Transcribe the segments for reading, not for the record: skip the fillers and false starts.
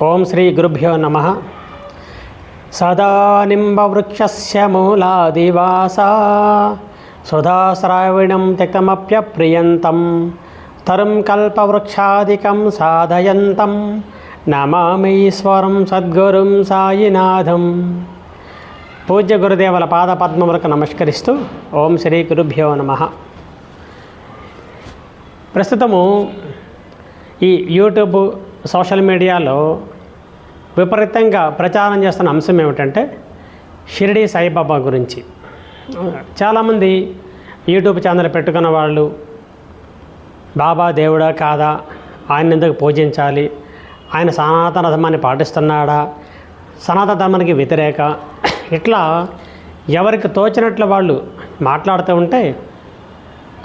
ఓం శ్రీ గురుభ్యో నమః. సదా నింబవృక్షస్య మూలాదివాసా సుధాశ్రావణం త్యక్తమప్యప్రియంతం తరుం కల్పవృక్షాదికం సాధయంతం నమామీశ్వరం సద్గురుం సాయినాథం. పూజ్య గురుదేవుల పాద పద్మములకు నమస్కరిస్తూ ఓం శ్రీ గురుభ్యో నమః. ప్రస్తుతము ఈ యూట్యూబ్ సోషల్ మీడియాలో విపరీతంగా ప్రచారం చేస్తున్న అంశం ఏమిటంటే షిరిడి సాయిబాబా గురించి. చాలామంది యూట్యూబ్ ఛానల్ పెట్టుకున్న వాళ్ళు బాబా దేవుడా కాదా, ఆయన ఎందుకు పూజించాలి, ఆయన సనాతన ధర్మాన్ని పాటిస్తున్నాడా, సనాతన ధర్మానికి వ్యతిరేక, ఇట్లా ఎవరికి తోచినట్లు వాళ్ళు మాట్లాడుతూ ఉంటే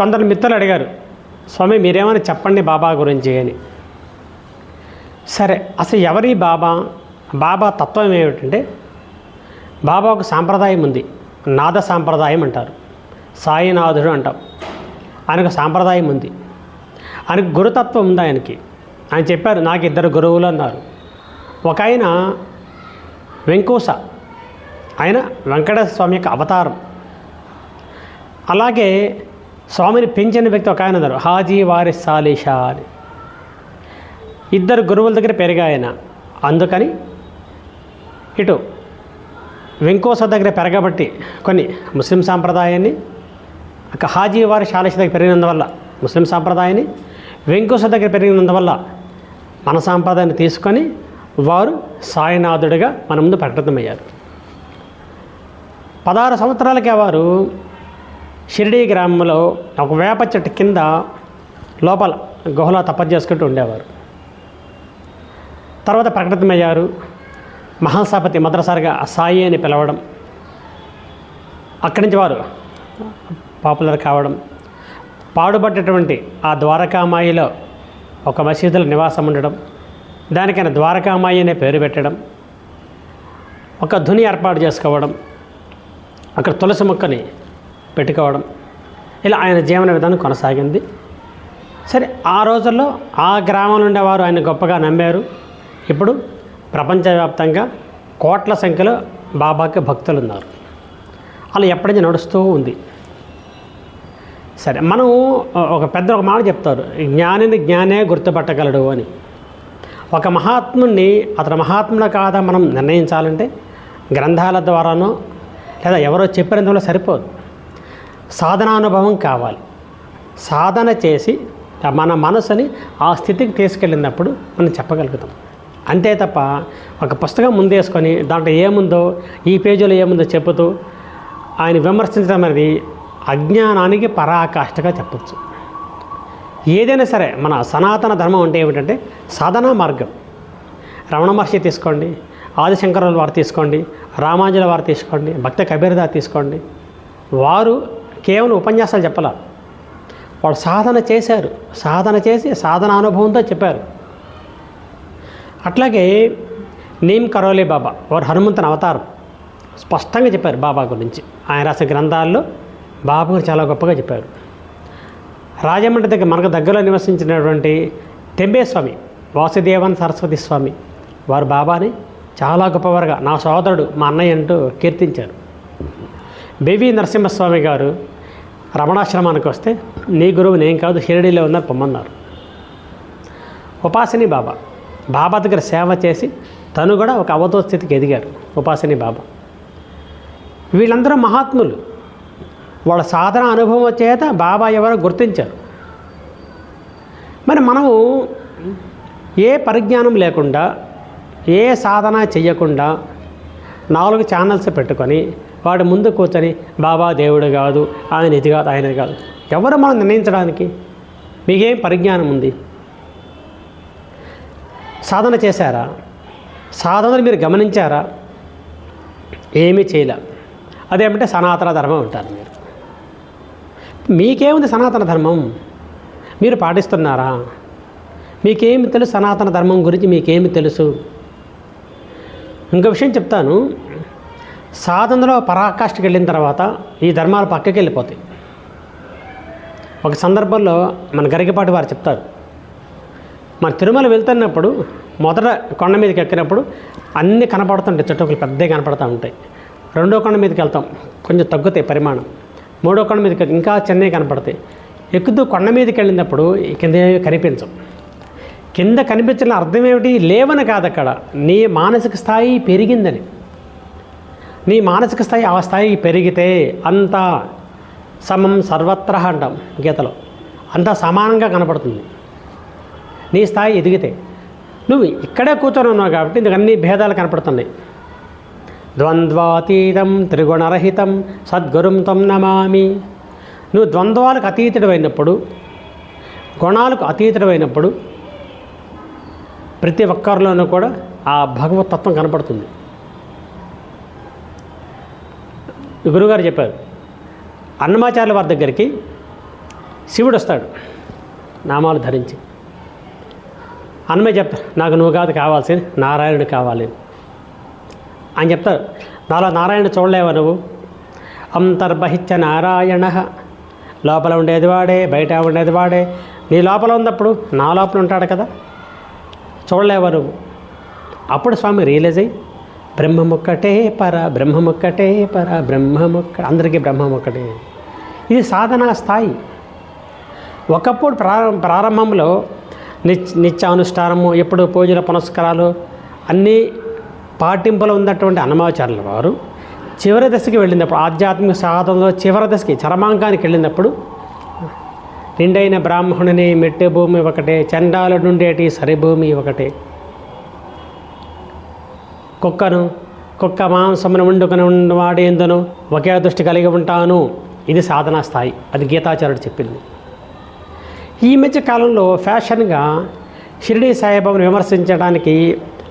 కొందరు మిత్రులు అడిగారు, స్వామి మీరేమని చెప్పండి బాబా గురించి అని. సరే, అసలు ఎవరి బాబా, బాబా తత్వం ఏమిటంటే బాబా ఒక సాంప్రదాయం ఉంది, నాద సాంప్రదాయం అంటారు, సాయినాథుడు అంటాం. ఆయనకు సాంప్రదాయం ఉంది, ఆయనకు గురుతత్వం ఉంది. ఆయన చెప్పారు నాకు 2 గురువులు అన్నారు. ఒక ఆయన వెంకూస, ఆయన వెంకటేశ్వర స్వామి యొక్క అవతారం. అలాగే స్వామిని పెంచిన వ్యక్తి ఒక ఆయన ఉన్నారు, హాజీ వారిస్ సాలీషా అని. 2 గురువుల దగ్గర పెరిగా ఆయన. అందుకని ఇటు వెంకోస దగ్గర పెరగబట్టి కొన్ని ముస్లిం సాంప్రదాయాన్ని, హాజీ వారి సాలీషా దగ్గర పెరిగినందువల్ల ముస్లిం సాంప్రదాయాన్ని, వెంకోస దగ్గర పెరిగినందువల్ల మన సాంప్రదాయాన్ని తీసుకొని వారు సాయినాథుడిగా మన ముందు ప్రకటితమయ్యారు. 16 సంవత్సరాలకే వారు షిరిడీ గ్రామంలో ఒక వేప చెట్టు కింద లోపల గుహలో తపస్సు చేసుకుంటూ ఉండేవారు. తర్వాత ప్రకటితమయ్యారు. మహాసపతి మొదటిసారిగా సాయి అని పిలవడం, అక్కడి నుంచి వారు పాపులర్ కావడం, పాడుబడ్డటువంటి ఆ ద్వారకామాయిలో ఒక మసీదులో నివాసం ఉండడం, దానికైనా ద్వారకామాయి అనే పేరు పెట్టడం, ఒక ధుని ఏర్పాటు చేసుకోవడం, అక్కడ తులసి మొక్కని పెట్టుకోవడం, ఇలా ఆయన జీవన విధానం కొనసాగింది. సరే, ఆ రోజుల్లో ఆ గ్రామంలో ఉండేవారు ఆయన గొప్పగా నమ్మారు. ఇప్పుడు ప్రపంచవ్యాప్తంగా కోట్ల సంఖ్యలో బాబాకి భక్తులు ఉన్నారు. అలా ఎప్పటి నుంచి నడుస్తూ ఉంది. సరే, మనం ఒక మాట చెప్తారు, జ్ఞానిని జ్ఞానే గుర్తుపట్టగలడు అని. ఒక మహాత్ముని అతను మహాత్ముడు కాదా మనం నిర్ణయించాలంటే గ్రంథాల ద్వారానో లేదా ఎవరో చెప్పినందువల్ల సరిపోదు, సాధనానుభవం కావాలి. సాధన చేసి మన మనసుని ఆ స్థితికి తీసుకెళ్ళినప్పుడు మనం చెప్పగలుగుతాం. అంతే తప్ప ఒక పుస్తకం ముందేసుకొని దాంట్లో ఏముందో, ఈ పేజీలో ఏముందో చెబుతూ ఆయన విమర్శించడం అనేది అజ్ఞానానికి పరాకాష్ఠగా చెప్పచ్చు. ఏదైనా సరే మన సనాతన ధర్మం అంటే ఏమిటంటే సాధనా మార్గం. రమణ మహర్షి తీసుకోండి, ఆదిశంకరుల వారు తీసుకోండి, రామానుజుల వారు తీసుకోండి, భక్త కబీర్దాస్ తీసుకోండి. వారు కేవలం ఉపన్యాసాలు చెప్పాల, వాళ్ళు సాధన చేశారు. సాధన చేసి సాధనానుభవంతో చెప్పారు. అట్లాగే నీమ్ కరోలి బాబా, వారు హనుమంతుని అవతారం, స్పష్టంగా చెప్పారు బాబా గురించి. ఆయన రాసిన గ్రంథాల్లో బాబా గురించి చాలా గొప్పగా చెప్పారు. రాజమండ్రి దగ్గర మనకు దగ్గరలో నివసించినటువంటి తెంబేస్వామి, వాసుదేవన్ సరస్వతి స్వామి, వారు బాబాని చాలా గొప్పవారుగా నా సోదరుడు, మా అన్నయ్య అంటూ కీర్తించారు. బేబీ నరసింహస్వామి గారు రమణాశ్రమానికి వస్తే నీ గురువు నేను కాదు, షిరిడీలో ఉన్నారు పొమ్మన్నారు. ఉపాసిని బాబా, బాబా దగ్గర సేవ చేసి తను కూడా ఒక అవధూత స్థితికి ఎదిగారు. ఉపాసిని బాబా, వీళ్ళందరూ మహాత్ములు. వాళ్ళ సాధన అనుభవం చేత బాబా ఎవరో గుర్తించారు. మరి మనము ఏ పరిజ్ఞానం లేకుండా, ఏ సాధన చెయ్యకుండా 4 ఛానల్స్ పెట్టుకొని వాడి ముందు కూర్చొని బాబా దేవుడు కాదు, ఆయన ఇది కాదు, ఆయన ఇది కాదు, ఎవరు మనం నిర్ణయించడానికి? మీకేం పరిజ్ఞానం ఉంది? సాధన చేశారా? సాధనలు మీరు గమనించారా? ఏమీ చేయలే. అదేమంటే సనాతన ధర్మం అంటారు మీరు. మీకేముంది సనాతన ధర్మం? మీరు పాటిస్తున్నారా? మీకేమి తెలుసు సనాతన ధర్మం గురించి? మీకేమి తెలుసు? ఇంకో విషయం చెప్తాను. సాధనలో పరాకాష్ఠకి వెళ్ళిన తర్వాత ఈ ధర్మాలు పక్కకి వెళ్ళిపోతాయి. ఒక సందర్భంలో మన గరికపాటి వారు చెప్తారు, మన తిరుమల వెళ్తున్నప్పుడు మొదట కొండ మీదకి ఎక్కినప్పుడు అన్నీ కనపడుతుంటాయి, చుట్టుపక్కల పెద్దగా కనపడుతూ ఉంటాయి. రెండో కొండ మీదకి వెళ్తాం, కొంచెం తగ్గుతాయి పరిమాణం. మూడో కొండ మీదకి ఇంకా చిన్నవి కనపడతాయి. ఎక్కుతూ కొండ మీదకి వెళ్ళినప్పుడు కింద కనిపించం. కింద కనిపించిన అర్థం ఏమిటి? లేవని కాదు, అక్కడ నీ మానసిక స్థాయి పెరిగిందని. నీ మానసిక స్థాయి ఆ స్థాయి పెరిగితే అంతా సమం సర్వత్ర అంటాం గీతలో, అంతా సమానంగా కనపడుతుంది. నీ స్థాయి ఎదిగితే నువ్వు ఇక్కడే కూర్చొని ఉన్నావు కాబట్టి ఇందుకు అన్ని భేదాలు కనపడుతున్నాయి. ద్వంద్వాతీతం త్రిగుణరహితం సద్గురుం తం నమామి. నువ్వు ద్వంద్వాలకు అతీతుడమైనప్పుడు, గుణాలకు అతీతుడమైనప్పుడు ప్రతి ఒక్కరిలోనూ కూడా ఆ భగవతత్వం కనపడుతుంది. గురువుగారు చెప్పారు, అన్నమాచార్యుల వారి దగ్గరికి శివుడు వస్తాడు నామాలు ధరించి. అన్నమయ్య చెప్తారు, నాకు నువ్వు కాదు కావాల్సింది, నారాయణుడు కావాలి అని చెప్తారు. నాలో నారాయణ చూడలేవా నువ్వు? అంతర్బహిత్య నారాయణ, లోపల ఉండేది వాడే, బయట ఉండేది వాడే. నీ లోపల ఉన్నప్పుడు నా లోపల ఉంటాడు కదా, చూడలేవా నువ్వు? అప్పుడు స్వామి రియలైజ్ అయ్యి బ్రహ్మమొక్కటే పర, బ్రహ్మమొక్కటే పర, అందరికీ బ్రహ్మమొక్కటే. ఇది సాధనా స్థాయి. ఒకప్పుడు ప్రారంభంలో నిత్యానుష్ఠానము, ఎప్పుడు పూజల పునస్కారాలు అన్నీ పాటింపులో ఉన్నటువంటి అన్నమాచార్యుల వారు చివరి దశకి వెళ్ళినప్పుడు, ఆధ్యాత్మిక సాధనలో చివరి దశకి చరమాంకానికి వెళ్ళినప్పుడు, నిండైన బ్రాహ్మణుని మెట్టు భూమి ఒకటే, చండాల నుండేటి సరిభూమి ఒకటే, కుక్క మాంసమును వండుకొని వాడేందును ఒకే దృష్టి కలిగి ఉంటాను. ఇది సాధనా స్థాయి. అది గీతాచార్యుడు చెప్పింది. ఈ మధ్య కాలంలో ఫ్యాషన్గా షిరిడీ సాయిబాబాను విమర్శించడానికి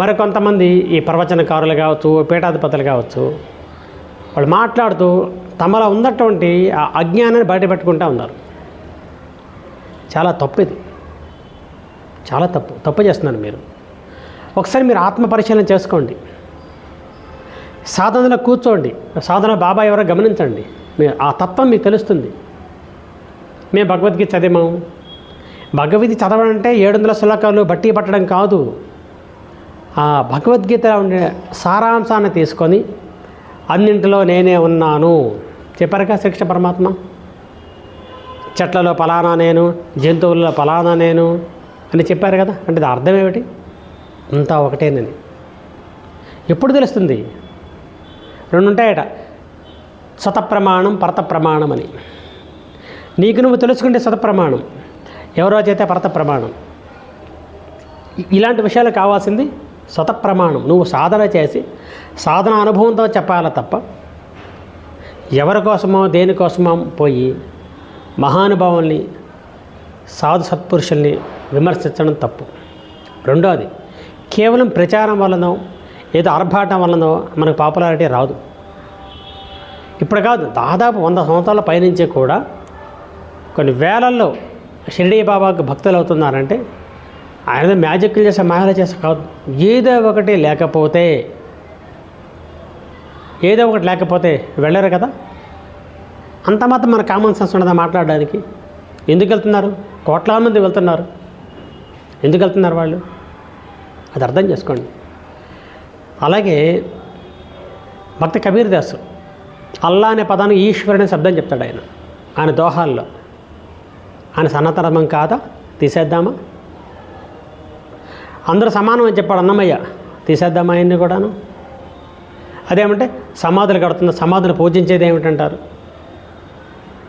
మరికొంతమంది ఈ ప్రవచనకారులు కావచ్చు, పీఠాధిపతులు కావచ్చు, వాళ్ళు మాట్లాడుతూ తమలో ఉన్నటువంటి ఆ అజ్ఞానాన్ని బయటపెట్టుకుంటూ ఉన్నారు. చాలా తప్పు ఇది, చాలా తప్పు చేస్తున్నారు మీరు. ఒకసారి మీరు ఆత్మ పరిశీలన చేసుకోండి, సాధనలో కూర్చోండి, సాధన బాబా ఎవరో గమనించండి, ఆ తత్వం మీకు తెలుస్తుంది. మేము భగవద్గీత చదివాము. భగవద్గీత చదవడం అంటే 700 శ్లోకాలు బట్టి పట్టడం కాదు. ఆ భగవద్గీత ఉండే సారాంశాన్ని తీసుకొని అన్నింటిలో నేనే ఉన్నాను చెప్పారుగా శ్రీకృష్ణ పరమాత్మ. చెట్లలో ఫలానా నేను, జంతువులలో ఫలానా నేను అని చెప్పారు కదా. అంటే అది అర్థం ఏమిటి? అంతా ఒకటేనని ఎప్పుడు తెలుస్తుంది? రెండు ఉంటాయట, సతప్రమాణం పరత ప్రమాణం అని. నీకు నువ్వు తెలుసుకుంటే సతప్రమాణం, ఎవరో చేతే పరత ప్రమాణం. ఇలాంటి విషయాలు కావాల్సింది సతప్రమాణం. నువ్వు సాధన చేసి సాధన అనుభవంతో చెప్పాలి తప్ప ఎవరి కోసమో దేనికోసమో పోయి మహానుభావుల్ని సాధు సత్పురుషుల్ని విమర్శించడం తప్పు. రెండోది, కేవలం ప్రచారం వల్లనో ఏదో ఆర్భాటం వల్లనో మనకు పాపులారిటీ రాదు. ఇప్పుడు కాదు, దాదాపు 100 సంవత్సరాల పైనుంచి కూడా కొన్ని వేలల్లో షిరిడీ బాబాకు భక్తులు అవుతున్నారంటే ఆయన మ్యాజిక్లు చేసే మాయలు చేసే కాదు. ఏదో ఒకటి లేకపోతే వెళ్ళరు కదా. అంత మాత్రం మన కామన్ సెన్స్ ఉన్నదా మాట్లాడడానికి? ఎందుకు వెళ్తున్నారు? కోట్లాది మంది వెళ్తున్నారు. ఎందుకు వెళ్తున్నారు వాళ్ళు? అది అర్థం చేసుకోండి. అలాగే భక్త కబీర్ దాసు అల్లా అనే పదాన్ని ఈశ్వరుని శబ్దం చెప్తాడు ఆయన దోహాల్లో. ఆయన సనాతనం కాదా? తీసేద్దామా? అందరూ సమానం అని చెప్పాడు అన్నమయ్య, తీసేద్దామా ఆయన్ని కూడాను? అదేమంటే సమాధులు కడుతున్న సమాధిని పూజించేది ఏమిటంటారు?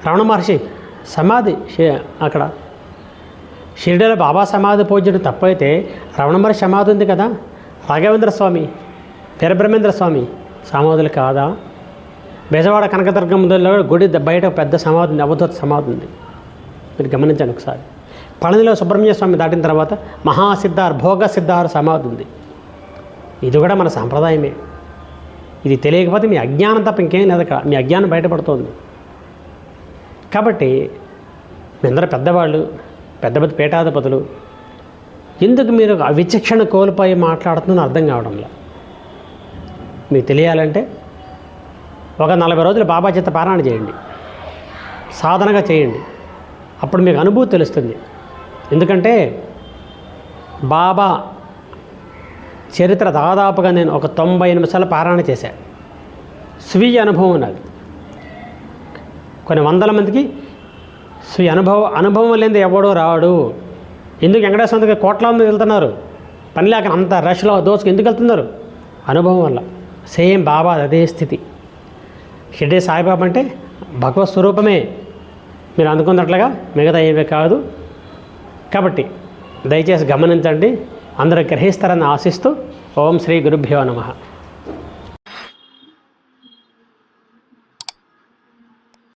రమణ మహర్షి సమాధి అక్కడ షిరిడీలో బాబా సమాధి పూజలు తప్పైతే రమణ మహర్షి సమాధి ఉంది కదా, రాఘవేంద్ర స్వామి, వీరబ్రహ్మేంద్ర స్వామి సమాధులు కాదా? బెజవాడ కనకదుర్గమ్మలో గుడి బయట పెద్ద సమాధి ఉంది, అవధూత సమాధి ఉంది. మీరు గమనించండి ఒకసారి. పళనిలో సుబ్రహ్మణ్య స్వామి దాటిన తర్వాత భోగ సిద్ధార్ సమాధి ఉంది. ఇది కూడా మన సాంప్రదాయమే. ఇది తెలియకపోతే మీ అజ్ఞానం తప్ప ఇంకేం లేదు. అక్కడ మీ అజ్ఞానం బయటపడుతోంది. కాబట్టి మీ అందరూ పెద్దవాళ్ళు, పెద్ద పెద్ద పీఠాధిపతులు, ఎందుకు మీరు విచక్షణ కోల్పోయి మాట్లాడుతుందని అర్థం కావడంలో. మీకు తెలియాలంటే ఒక 40 రోజులు బాబా చేత పారాయణ చేయండి, సాధనగా చేయండి. అప్పుడు మీకు అనుభూతి తెలుస్తుంది. ఎందుకంటే బాబా చరిత్ర దాదాపుగా నేను ఒక 90 నిమిషాలు పారాయణ చేశాను. స్వీయ అనుభవం ఉన్నది. కొన్ని వందల మందికి స్వీయ అనుభవం లేనిది ఎవడో రాడు. ఎందుకు వెంకటేశ్వర స్వామికి కోట్ల మంది వెళ్తున్నారు? పని లేక అంత రష్లో దోచుకు ఎందుకు వెళ్తున్నారు? అనుభవం వల్ల. సేమ్ బాబా అదే స్థితి. షిర్డీ సాయిబాబా అంటే భగవత్ స్వరూపమే, మీరు అనుకున్నట్లుగా మిగతా ఏమీ కాదు. కాబట్టి దయచేసి గమనించండి, అందరూ గ్రహిస్తారని ఆశిస్తూ ఓం శ్రీ గురుభ్యో నమః.